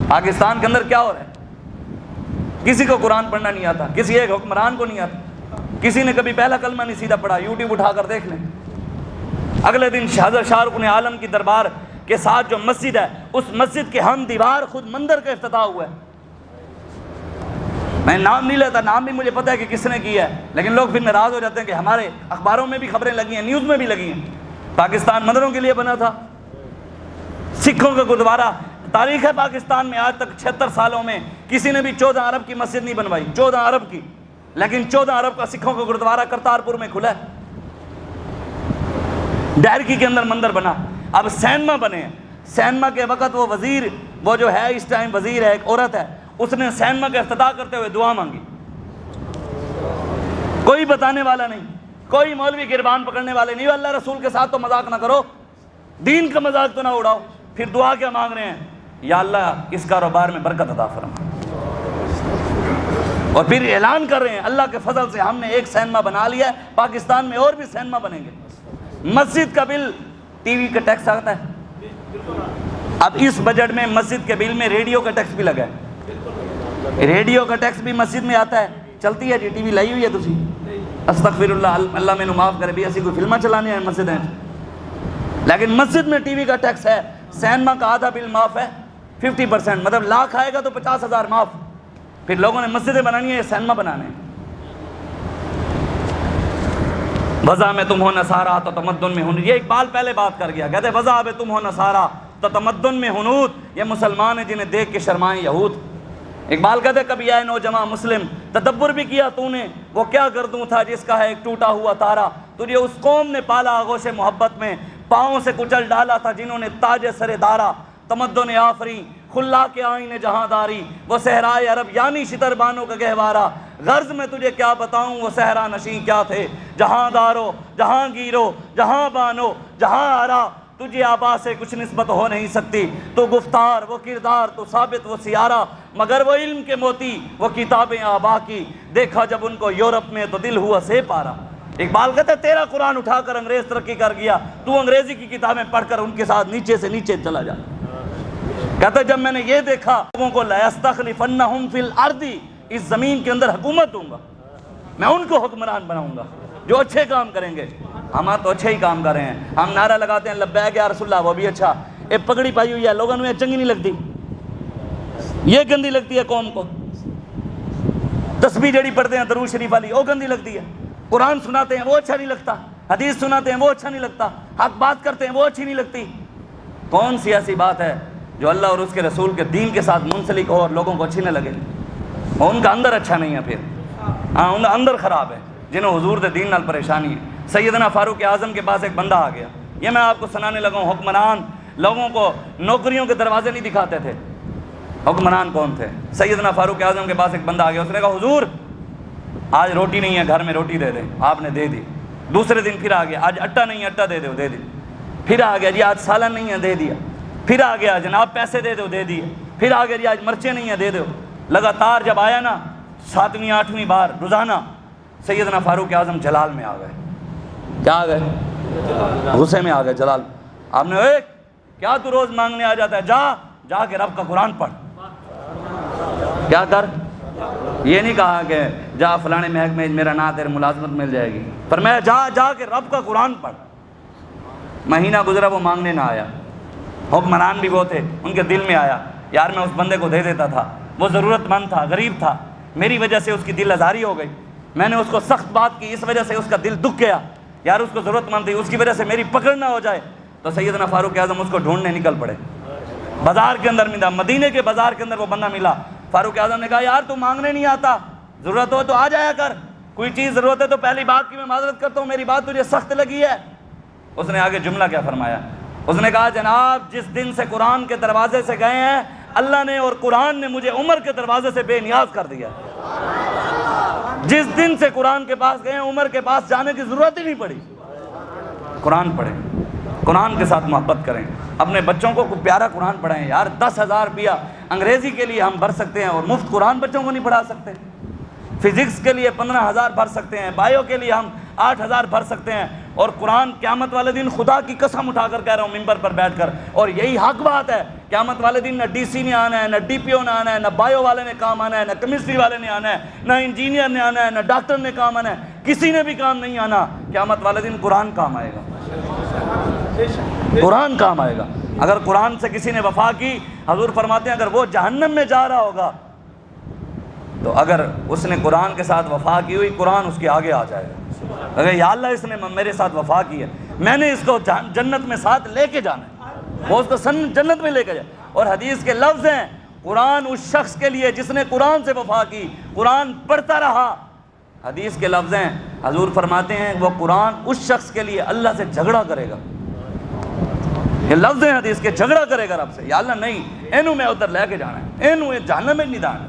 پاکستان کے اندر کیا ہو رہا ہے؟ کسی کو قرآن پڑھنا نہیں آتا، کسی ایک حکمران کو نہیں آتا، کسی نے کبھی پہلا کلمہ نہیں سیدھا پڑھا، یوٹیوب اٹھا کر دیکھ لیں۔ اگلے دن حضرت شاہ رخ عالم کی دربار کے ساتھ جو مسجد ہے، اس مسجد کے ہم دیوار خود مندر کا افتتاح ہوا ہے۔ میں نام نہیں لیتا، نام بھی مجھے پتہ ہے کہ کس نے کیا ہے، لیکن لوگ پھر ناراض ہو جاتے ہیں کہ ہمارے اخباروں میں بھی خبریں لگی ہیں، نیوز میں بھی لگی ہیں۔ پاکستان مندروں کے لیے بنا تھا، سکھوں کا گردوارہ۔ تاریخ ہے پاکستان میں آج تک 76 سالوں میں کسی نے بھی 14 ارب کی مسجد نہیں بنوائی، 14 ارب کی، لیکن 14 ارب کا سکھوں کا گردوارہ کرتارپور میں کھلا ہے۔ ڈیرکی کے اندر مندر بنا، اب سینما بنے ہیں۔ سینما کے وقت وہ وزیر، وہ جو ہے اس ٹائم وزیر ہے، ایک عورت ہے، اس نے سینما کا افتتاح کرتے ہوئے دعا مانگی۔ کوئی بتانے والا نہیں، کوئی مولوی گربان پکڑنے والے نہیں۔ اللہ رسول کے ساتھ تو مذاق نہ کرو، دین کا مذاق تو نہ اڑاؤ۔ پھر دعا کیا مانگ رہے ہیں؟ یا اللہ اس کاروبار میں برکت عطا فرما۔ اور پھر اعلان کر رہے ہیں اللہ کے فضل سے ہم نے ایک سینما بنا لیا ہے، پاکستان میں اور بھی سینما بنیں گے۔ مسجد کا بل، ٹی وی کا ٹیکس آتا ہے، اب اس بجٹ میں مسجد کے بل میں ریڈیو کا ٹیکس بھی لگا ہے، ریڈیو کا ٹیکس بھی مسجد میں آتا ہے۔ چلتی ہے جی ٹی وی لائی ہوئی ہے تسی؟ استغفر اللہ، اللہ میں معاف کرے بھی، ایسی کوئی فلمیں چلانے ہیں مسجد ہیں، لیکن مسجد میں ٹی وی کا ٹیکس ہے۔ سینما کا آدھا بل معاف ہے، 50%، مطلب لاکھ آئے گا تو 50,000 معاف۔ پھر لوگوں نے مسجدیں بنانی ہے، سینما بنانے ہیں۔ وضع میں تم ہو نصارا تو تمدن میں ہنود، یہ اقبال پہلے بات کر گیا، کہتے وضع میں تم ہو نصارا تو تمدن میں ہنود، یہ مسلمان ہیں جنہیں دیکھ کے شرمائیں یہود۔ اقبال کہتے کبھی اے نوجواں مسلم تدبر بھی کیا تو نے، وہ کیا گردوں تھا جس کا ہے ایک ٹوٹا ہوا تارا، تجھے اس قوم نے پالا آغوش محبت میں، پاؤں سے کچل ڈالا تھا جنہوں نے تاج سر دارا، تمدن آفری خلا کے آئین جہاں داری، وہ صحرائے عرب یعنی شتر بانوں کا گہوارہ، غرض میں تجھے کیا بتاؤں وہ صحرا نشین کیا تھے، جہاں دارو جہاں گیرو جہاں بانو جہاں آرا، تجھے آبا سے کچھ نسبت ہو نہیں سکتی، تو گفتار وہ کردار تو ثابت وہ سیارہ، مگر وہ علم کے موتی وہ کتابیں آبا کی، دیکھا جب ان کو یورپ میں تو دل ہوا سے پارا۔ اقبال کہتا ہے تیرا قرآن اٹھا کر انگریز ترقی کر گیا، تو انگریزی کی کتابیں پڑھ کر ان کے ساتھ نیچے سے نیچے چلا جا۔ کہتا ہے جب میں نے یہ دیکھا لوگوں کو لَيَسْتَخْلِفَنَّهُمْ فِي الْأَرْضِ، اس زمین کے اندر حکومت دوں گا، میں ان کو حکمران بناؤں گا جو اچھے کام کریں گے۔ ہم تو اچھے ہی کام کر رہے ہیں، ہم نعرہ لگاتے ہیں لبیک یا رسول اللہ، وہ بھی اچھا، ایک پگڑی پائی ہوئی ہے، لوگوں نے چنگی نہیں لگتی، یہ گندی لگتی ہے قوم کو۔ تسبیح جڑی پڑھتے ہیں درود شریف والی وہ گندی لگتی ہے، قرآن سناتے ہیں وہ اچھا نہیں لگتا، حدیث سناتے ہیں وہ اچھا نہیں لگتا، حق بات کرتے ہیں وہ اچھی نہیں لگتی۔ کون سی ایسی بات ہے جو اللہ اور اس کے رسول کے دین کے ساتھ منسلک ہو اور لوگوں کو اچھی نہ لگے؟ اور ان کا اندر اچھا نہیں ہے، پھر ہاں ان کا اندر خراب ہے، جنہوں حضور دے دین نال پریشانی ہے۔ سیدنا فاروق اعظم کے پاس ایک بندہ آ گیا، یہ میں آپ کو سنانے لگا ہوں۔ حکمران لوگوں کو نوکریوں کے دروازے نہیں دکھاتے تھے۔ حکمران کون تھے؟ سیدنا فاروق اعظم کے پاس ایک بندہ آ گیا، اس نے کہا حضور آج روٹی نہیں ہے، گھر میں روٹی دے دیں، آپ نے دے دی۔ دوسرے دن پھر آ گیا، آج آٹا نہیں ہے، آٹا دے دو، دے دی۔ پھر آ گیا جی آج سالن نہیں ہے، دے دیا۔ پھر آ گیا جناب پیسے دے دو، دے دیے۔ پھر آ گیا جی آج مرچیں نہیں ہیں، دے دو۔ لگاتار جب آیا نا 7ویں 8ویں بار روزانہ، سیدنا فاروق اعظم جلال میں آ گئے۔ کیا آ گئے؟ غصے میں آ گئے، جلال۔ آپ نے اے کیا تو روز مانگنے آ جاتا ہے، جا کے رب کا قرآن پڑھ۔ کیا کر؟ یہ نہیں کہا کہ جا فلانے محک میں میرا نام تیرے ملازمت مل جائے گی، پر میں جا کے رب کا قرآن پڑھ۔ مہینہ گزرا وہ مانگنے نہ آیا۔ حکمران بھی وہ تھے، ان کے دل میں آیا یار میں اس بندے کو دے دیتا تھا، وہ ضرورت مند تھا، غریب تھا، میری وجہ سے اس کی دل آزاری ہو گئی، میں نے اس کو سخت بات کی، اس وجہ سے اس کا دل دکھ گیا، یار اس کو ضرورت مند تھی، اس کی وجہ سے میری پکڑ نہ ہو جائے۔ تو سیدنا فاروق اعظم اس کو ڈھونڈنے نکل پڑے۔ بازار کے اندر ملا، مدینے کے بازار کے اندر وہ بندہ ملا۔ فاروق اعظم نے کہا یار تو مانگنے نہیں آتا، ضرورت ہو تو آ جایا کر، کوئی چیز ضرورت ہے تو پہلی بات کی میں معذرت کرتا ہوں، میری بات تجھے سخت لگی ہے۔ اس نے آگے جملہ کیا فرمایا؟ اس نے کہا جناب جس دن سے قرآن کے دروازے سے گئے ہیں اللہ نے اور قرآن نے مجھے عمر کے دروازے سے بے نیاز کر دیا۔ جس دن سے قرآن کے پاس گئے ہیں عمر کے پاس جانے کی ضرورت ہی نہیں پڑی۔ قرآن پڑھیں، قرآن کے ساتھ محبت کریں، اپنے بچوں کو پیارا قرآن پڑھائیں۔ یار 10,000 روپیہ انگریزی کے لیے ہم بھر سکتے ہیں اور مفت قرآن بچوں کو نہیں پڑھا سکتے؟ فزکس کے لیے 15,000 بھر سکتے ہیں، بائیو کے لیے ہم 8,000 بھر سکتے ہیں، اور قرآن قیامت والے دن خدا کی قسم اٹھا کر کہہ رہا ہوں ممبر پر بیٹھ کر، اور یہی حق بات ہے قیامت والے دن نہ ڈی سی نے آنا ہے، نہ ڈی پی او نے آنا ہے، نہ بایو والے نے کام آنا ہے، نہ کیمسٹری والے نے آنا ہے، نہ انجینئر نے آنا ہے، نہ ڈاکٹر نے کام آنا ہے، کسی نے بھی کام نہیں آنا۔ قیامت والے دن قرآن کام آئے گا، قرآن کام آئے گا۔ اگر قرآن سے کسی نے وفا کی، حضور فرماتے ہیں اگر وہ جہنم میں جا رہا ہوگا تو اگر اس نے قرآن کے ساتھ وفا کی ہوئی، قرآن اس کے آگے آ جائے گا، اگر یا اللہ اس نے میرے ساتھ وفا کی ہے، میں نے اس کو جنت میں ساتھ لے کے جانا ہے، وہ اس کو جنت میں لے کے جائے۔ اور حدیث کے لفظ ہیں قرآن اس شخص کے لیے جس نے قرآن سے وفا کی، قرآن پڑھتا رہا۔ حدیث کے لفظ ہیں، حضور فرماتے ہیں وہ قرآن اس شخص کے لیے اللہ سے جھگڑا کرے گا۔ یہ لفظ ہیں حدیث کے، جھگڑا کرے گا رب سے، یا اللہ نہیں اینو میں ادھر لے کے جانا ہے، اینو جہنم میں نہیں جانا۔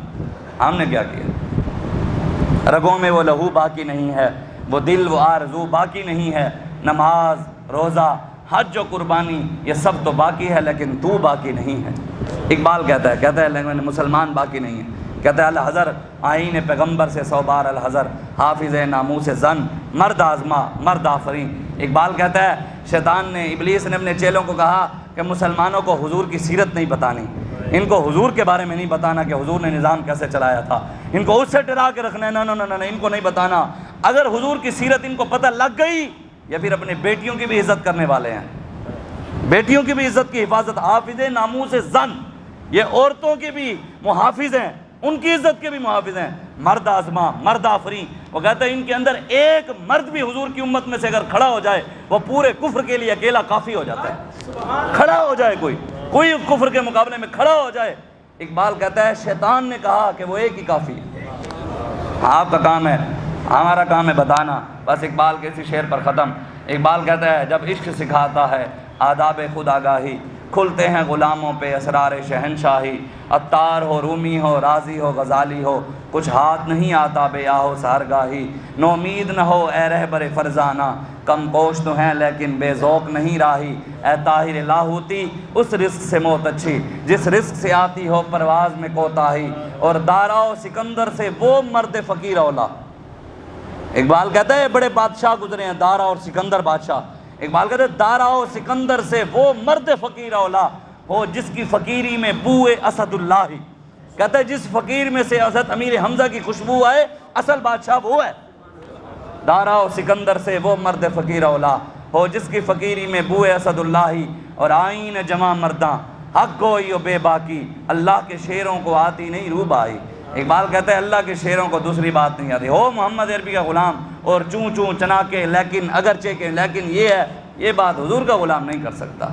ہم نے کیا کیا؟ رگوں میں وہ لہو باقی نہیں ہے، وہ دل و آرزو باقی نہیں ہے، نماز، روزہ، حج و قربانی یہ سب تو باقی ہے لیکن تو باقی نہیں ہے۔ اقبال کہتا ہے لیکن مسلمان باقی نہیں ہے۔ کہتا ہے الحذر آئین پیغمبر سے 100 بار الحذر، حافظ ناموس زن مرد آزما مرد آفرین۔ اقبال کہتا ہے شیطان نے، ابلیس نے اپنے چیلوں کو کہا کہ مسلمانوں کو حضور کی سیرت نہیں بتانی، ان کو حضور کے بارے میں نہیں بتانا کہ حضور نے نظام کیسے چلایا تھا، ان کو اس سے ڈرا کے رکھنا ہے، نہ ان کو نہیں بتانا۔ اگر حضور کی سیرت ان کو پتہ لگ گئی، یا پھر اپنے بیٹیوں کی بھی عزت کرنے والے ہیں، بیٹیوں کی بھی عزت کی حفاظت، حافظ ناموس زن، یہ عورتوں کے بھی محافظ ہیں، ان کی عزت کے بھی محافظ ہیں، مرد آزما مرد آفرین۔ وہ کہتا ہے ان کے اندر ایک مرد بھی حضور کی امت میں سے اگر کھڑا ہو جائے، وہ پورے کفر کے لیے اکیلا کافی ہو جاتا ہے۔ کھڑا ہو جائے کوئی کفر کے مقابلے میں کھڑا ہو جائے۔ اقبال کہتا ہے شیطان نے کہا کہ وہ ایک ہی کافی ہے۔ آپ کا کام ہے، ہمارا کام ہے بتانا۔ بس اقبال کے اسی شعر پر ختم۔ اقبال کہتا ہے جب عشق سکھاتا ہے آداب خود آگاہی، کھلتے ہیں غلاموں پہ اسرار شہنشاہی، عطار ہو رومی ہو رازی ہو غزالی ہو، کچھ ہاتھ نہیں آتا بے آہو سہرگاہی، نومید نہ ہو اے رہبر فرزانہ، کم کوش تو ہیں لیکن بے ذوق نہیں راہی، اے طاہر لاہوتی اس رزق سے موت اچھی جس رزق سے آتی ہو پرواز میں کوتاہی، اور دارا و سکندر سے وہ مرد فقیر اولا۔ اقبال کہتا ہے بڑے بادشاہ گزرے ہیں، دارا اور سکندر بادشاہ۔ اقبال کہتے ہیں دارا و سکندر سے وہ مرد فقیر اولا ہو جس کی فقیری میں بوئے اسد اللہ ہی۔ کہتا ہے جس فقیر میں سے حضرت امیر حمزہ کی خوشبو آئے، اصل بادشاہ وہ ہے۔ دارا و سکندر سے وہ مرد فقیر اولا ہو جس کی فقیری میں بوئے اسد اللہ ہی، اور آئین جمع مرداں حق گوئی و بے باکی، اللہ کے شیروں کو آتی نہیں روح بائی۔ اقبال کہتا ہے اللہ کے شیروں کو دوسری بات نہیں آتی، ہو محمد عربی کا غلام اور چوں چوں چنا کے، لیکن اگرچہ کے لیکن یہ ہے، یہ بات حضور کا غلام نہیں کر سکتا۔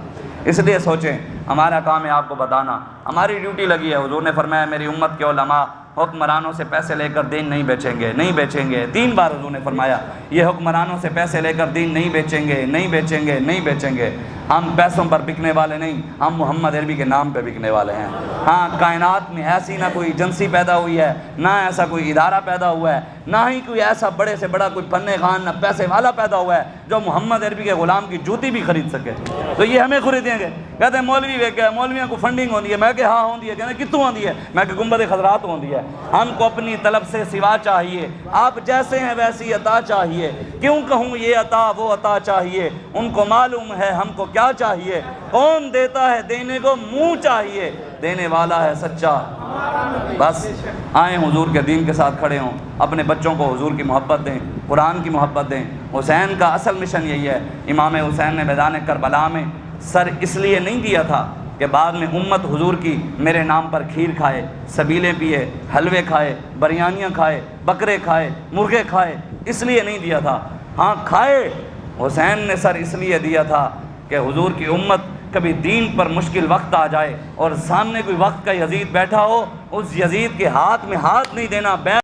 اس لیے سوچیں ہمارا کام ہے آپ کو بتانا، ہماری ڈیوٹی لگی ہے۔ حضور نے فرمایا میری امت کے علماء حکمرانوں سے پیسے لے کر دین نہیں بیچیں گے، نہیں بیچیں گے۔ 3 بار حضور نے فرمایا یہ حکمرانوں سے پیسے لے کر دین نہیں بیچیں گے، نہیں بیچیں گے، نہیں بیچیں گے۔ ہم پیسوں پر بکنے والے نہیں، ہم محمد عربی کے نام پہ بکنے والے ہیں۔ ہاں کائنات میں ایسی نہ کوئی ایجنسی پیدا ہوئی ہے، نہ ایسا کوئی ادارہ پیدا ہوا ہے، نہ ہی کوئی ایسا بڑے سے بڑا کوئی فن خان نہ پیسے والا پیدا ہوا ہے جو محمد عربی کے غلام کی جوتی بھی خرید سکے۔ تو یہ ہمیں خریدیں گے۔ کہتے ہیں مولوی ویک ہے، مولویوں کو فنڈنگ ہوتی ہے۔ میں کہ ہاں ہوتی ہے۔ کہتے ہیں کتوں ہوتی ہے؟ میں کہ گنبد خضرات ہوتی ہے۔ ہم کو اپنی طلب سے سوا چاہیے، آپ جیسے ہیں ویسی عطا چاہیے، کیوں کہوں یہ عطا وہ عطا چاہیے، ان کو معلوم ہے ہم کو کیا چاہیے، کون دیتا ہے دینے کو منہ چاہیے، دینے والا ہے سچا۔ بس آئیں حضور کے دین کے ساتھ کھڑے ہوں، اپنے بچوں کو حضور کی محبت دیں، قرآن کی محبت دیں۔ حسین کا اصل مشن یہی ہے۔ امام حسین نے میدان کربلا میں سر اس لیے نہیں دیا تھا کہ بعد میں امت حضور کی میرے نام پر کھیر کھائے، سبیلے پیے، حلوے کھائے، بریانیاں کھائے، بکرے کھائے، مرغے کھائے، اس لیے نہیں دیا تھا۔ ہاں کھائے، حسین نے سر اس لیے دیا تھا کہ حضور کی امت کبھی دین پر مشکل وقت آ جائے اور سامنے کوئی وقت کا یزید بیٹھا ہو، اس یزید کے ہاتھ میں ہاتھ نہیں دینا،